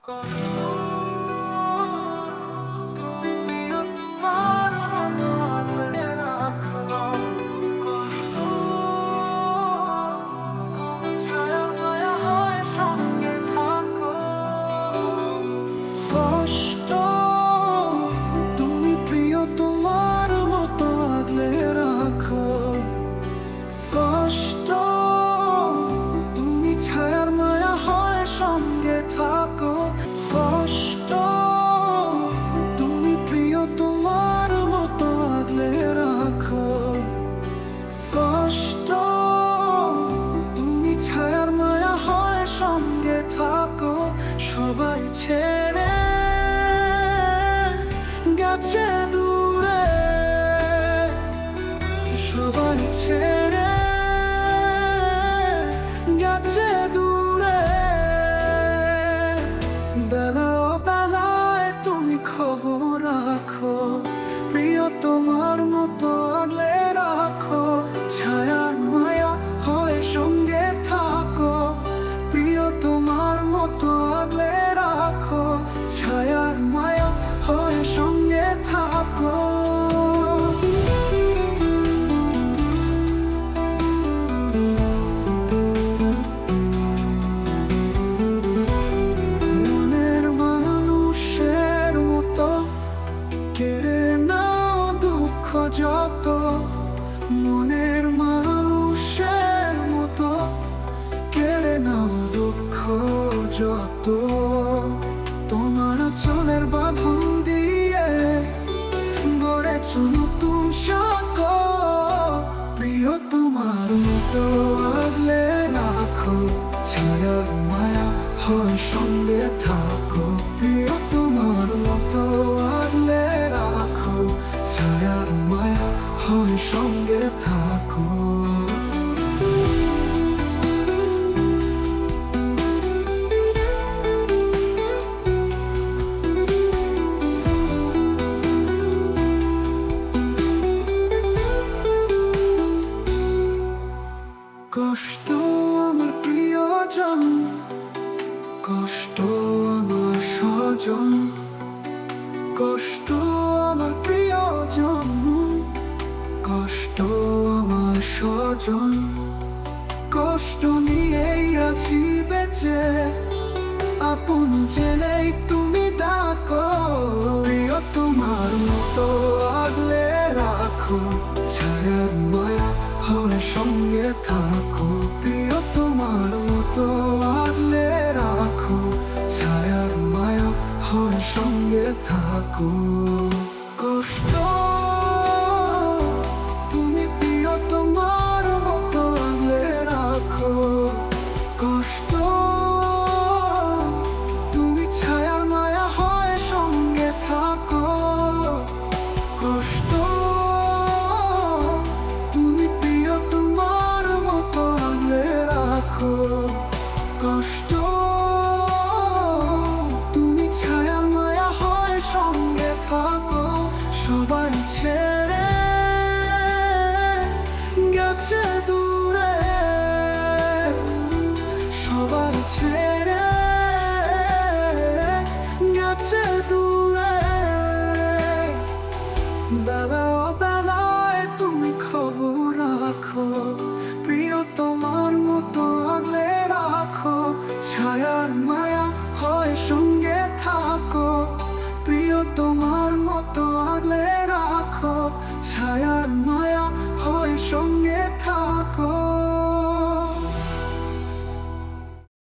কষ্ট তুমি প্রিয় তোমার মতো আগলে রাখো। কষ্ট তুমি ছায়ার মায়া হয় সঙ্গে থাকো। কষ্ট তুমি প্রিয় তোমার মতো আগলে রাখো। কষ্ট তুমি ছায়ার মায়া হয় সঙ্গে থাকো। সবাই ছেড়ে গেছে দূরে, সবাই ছেড়ে গেছে দূরে। বেলা বেলায় তুমি খবর রাখো, প্রিয় তোমার মতো আগলে রাখো। ছায়ার মায়া হয় সঙ্গে থাকো, প্রিয় তোমার মতো আগলে রাখো। ছায়ার মায়া হয় সঙ্গে থাকো। মনের মানুষের মতো কেড়ে নাও দুঃখ যত। মনের মানুষের মতো কেড়ে নাও দুঃখ যত। তোমার চলের বাঁধন দিয়ে গড়েছ নতুন সাক্ষ্য, প্রিয় তোমার মতো আগলে রাখো। ছায়ার মায়া হয় সঙ্গে থাকো, প্রিয় তোমার মতো আগলে রাখো। ছায়ার মায়া হয় সঙ্গে থাকো। কষ্ট আমার প্রিয়জন, কষ্ট আমার স্বজন। কষ্ট আমার প্রিয়জন, কষ্ট আমার স্বজন। কষ্ট নিয়েই আছি বেঁচে, আপন জেনেই তুমি ডাকো। প্রিয় তোমার মতো আগলে রাখো। ছায়ার মায়া হয় সঙ্গে থাকো, প্রিয় তোমার মতো আগলে রাখো। ছায়ার মায়া হয় সঙ্গে থাকো। কষ্ট তুমি প্রিয় তোমার মতো আগলে রাখো। কষ্ট তুমি ছায়ার মায়া হয় সঙ্গে থাকো। কষ্ট তুমি প্রিয় তোমার মতো আগলে রাখো। কষ্ট তুমি ছায়ার মায়া হয় সঙ্গে থাকো। সবাই ছেড়ে গেছে দূরে, সবাই ছেড়ে গেছে দূরে। বেলা বেলায় তুমি খবর রাখো, প্রিয় তোমার মতো আগলে রাখো। ছায়ার মায়া হয় সঙ্গে থাকো, প্রিয় তোমার মতো আগলে রাখো। ছায়ার মায়া হয় সঙ্গে থাকো।